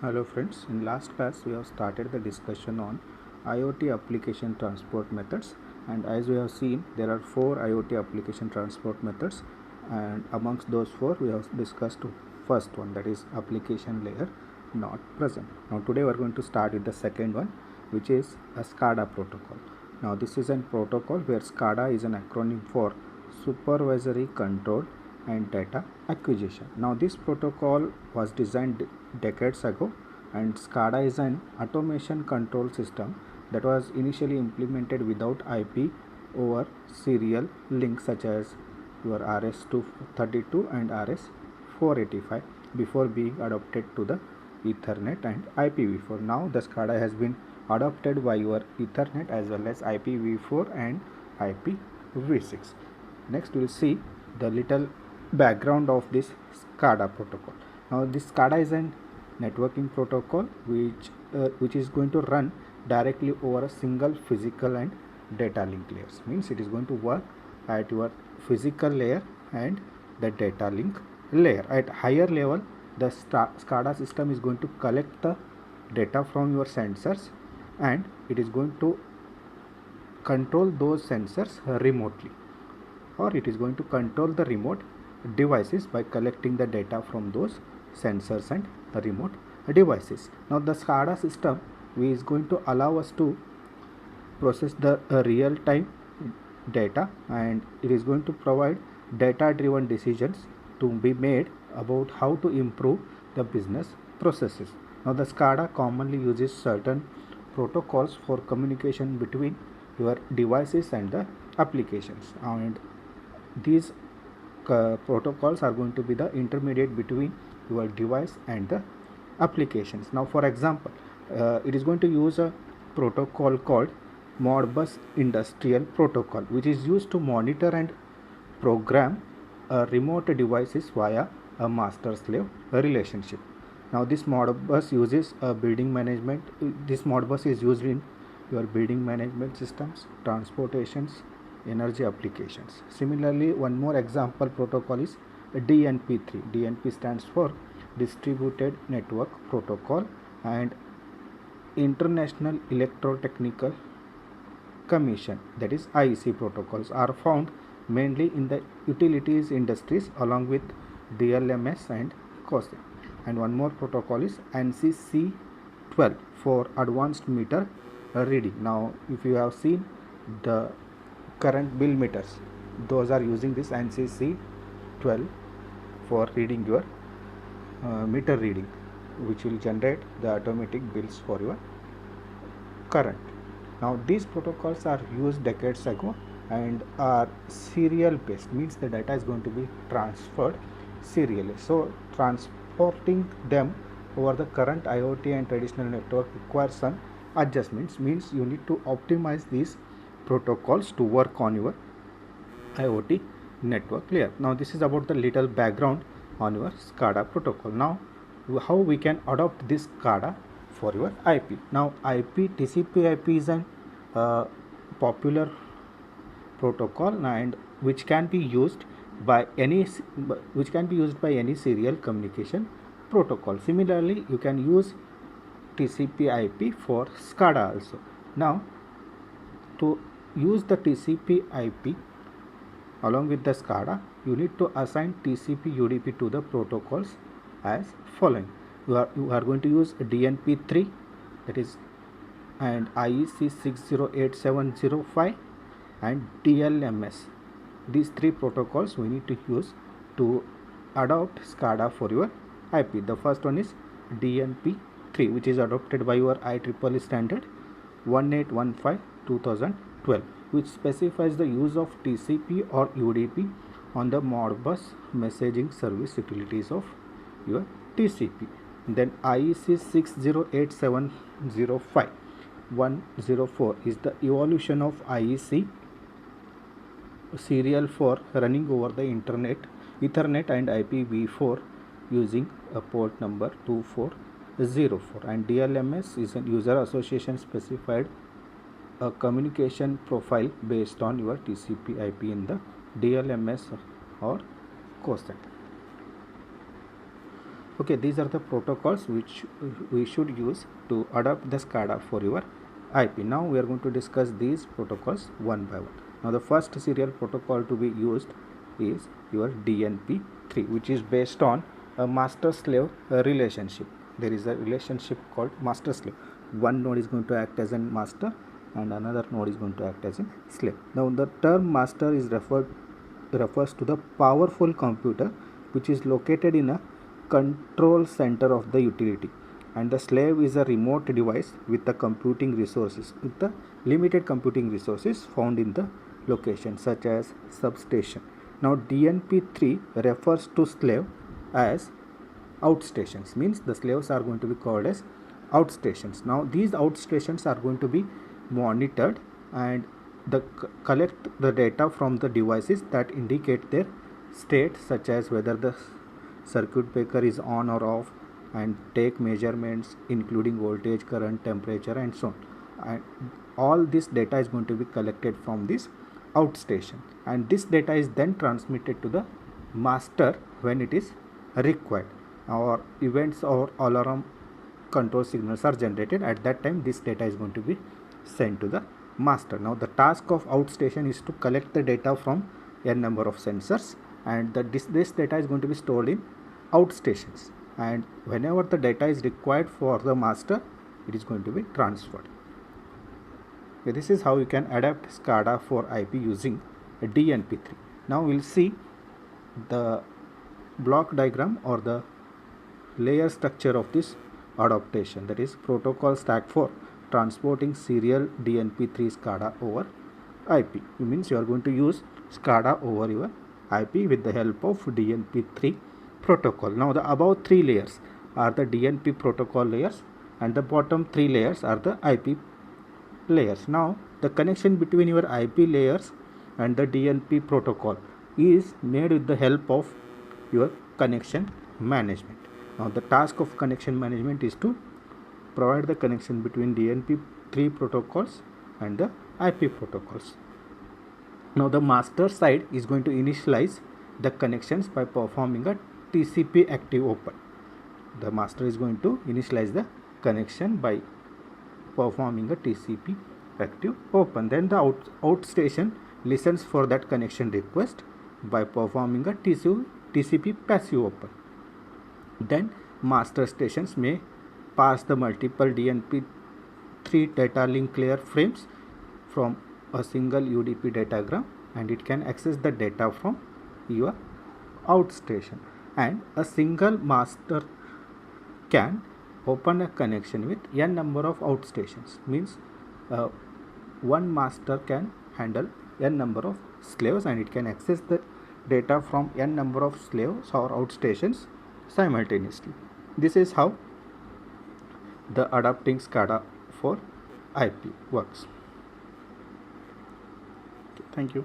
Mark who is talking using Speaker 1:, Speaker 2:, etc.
Speaker 1: Hello friends, in last class we have started the discussion on IoT application transport methods, and as we have seen there are four IoT application transport methods, and amongst those four we have discussed first one, that is application layer not present. Now today we are going to start with the second one, which is a SCADA protocol. Now this is a protocol where SCADA is an acronym for supervisory control and data acquisition. Now this protocol was designed decades ago, and SCADA is an automation control system that was initially implemented without IP over serial links such as your RS-232 and RS-485 before being adopted to the Ethernet and IPv4. Now the SCADA has been adopted by your Ethernet as well as IPv4 and IPv6. Next we will see the little background of this SCADA protocol. Now this SCADA is a networking protocol which is going to run directly over a single physical and data link layers. Means it is going to work at your physical layer and the data link layer. At higher level, the SCADA system is going to collect the data from your sensors, and it is going to control those sensors remotely, or it is going to control the remote devices by collecting the data from those sensors and remote devices. Now the SCADA system is going to allow us to process the real-time data, and it is going to provide data-driven decisions to be made about how to improve the business processes. Now the SCADA commonly uses certain protocols for communication between your devices and the applications, and these protocols are going to be the intermediate between your device and the applications. Now for example, it is going to use a protocol called Modbus Industrial Protocol, which is used to monitor and program remote devices via a master-slave relationship. Now this Modbus uses building management. This Modbus is used in your building management systems, transportations, energy applications. Similarly, one more example protocol is DNP3. DNP stands for Distributed Network Protocol, and International Electrotechnical Commission, that is IEC protocols, are found mainly in the utilities industries along with DLMS and COSIM. And one more protocol is ANSI C12 for advanced meter reading. Now if you have seen the current bill meters, those are using this ANSI C12 for reading your meter reading, which will generate the automatic bills for your current. Now these protocols are used decades ago and are serial based, means the data is going to be transferred serially. So transporting them over the current IoT and traditional network requires some adjustments, means you need to optimize these protocols to work on your IoT network layer. Now this is about the little background on your SCADA protocol. Now how we can adopt this SCADA for your IP. Now TCP/IP is an popular protocol, and which can be used by any serial communication protocol. Similarly, you can use TCP/IP for SCADA also. Now to use the TCP/IP along with the SCADA, you need to assign TCP/UDP to the protocols as following. You are going to use DNP3, that is, and IEC 608.705 and DLMS. These three protocols we need to use to adopt SCADA for your IP. The first one is DNP3, which is adopted by your IEEE standard 1815/2012, which specifies the use of TCP or UDP on the Modbus messaging service utilities of your TCP. Then IEC 608.705/104 is the evolution of IEC serial for running over the Ethernet and IPv4 using a port number 2404, and DLMS is a user association specified a communication profile based on your TCP/IP in the DLMS or COSAT. Okay, these are the protocols which we should use to adopt the SCADA for your IP. Now we are going to discuss these protocols one by one. Now the first serial protocol to be used is your DNP3, which is based on a master-slave relationship. There is a relationship called master-slave. One node is going to act as a master and another node is going to act as a slave. Now the term master is refers to the powerful computer which is located in a control center of the utility, and the slave is a remote device with the limited computing resources found in the location such as substation. Now DNP3 refers to slave as outstations, means the slaves are going to be called as outstations. Now these outstations are going to be monitored and collect the data from the devices that indicate their state, such as whether the circuit breaker is on or off, and take measurements including voltage, current, temperature and so on. And all this data is going to be collected from this outstation, and this data is then transmitted to the master when it is required, or events or alarm control signals are generated. At that time this data is going to be sent to the master. Now the task of outstation is to collect the data from n number of sensors, and this data is going to be stored in outstations, and whenever the data is required for the master, it is going to be transferred. Okay, this is how you can adapt SCADA for IP using a DNP3. Now we will see the block diagram or the layer structure of this adaptation, that is protocol stack for transporting serial DNP3 SCADA over IP. It means you are going to use SCADA over your IP with the help of DNP3 protocol. Now the above three layers are the DNP protocol layers, and the bottom three layers are the IP layers. Now the connection between your IP layers and the DNP protocol is made with the help of your connection management. Now the task of connection management is to provide the connection between DNP3 protocols and the IP protocols. Now the master side is going to initialize the connections by performing a TCP active open. The master is going to initialize the connection by performing a TCP active open. Then the outstation listens for that connection request by performing a TCP passive open. Then master stations may pass the multiple DNP3 data link layer frames from a single UDP datagram, and it can access the data from your outstation. And a single master can open a connection with n number of outstations, means one master can handle n number of slaves, and it can access the data from n number of slaves or outstations simultaneously. This is how the adapting SCADA for IP works. Thank you.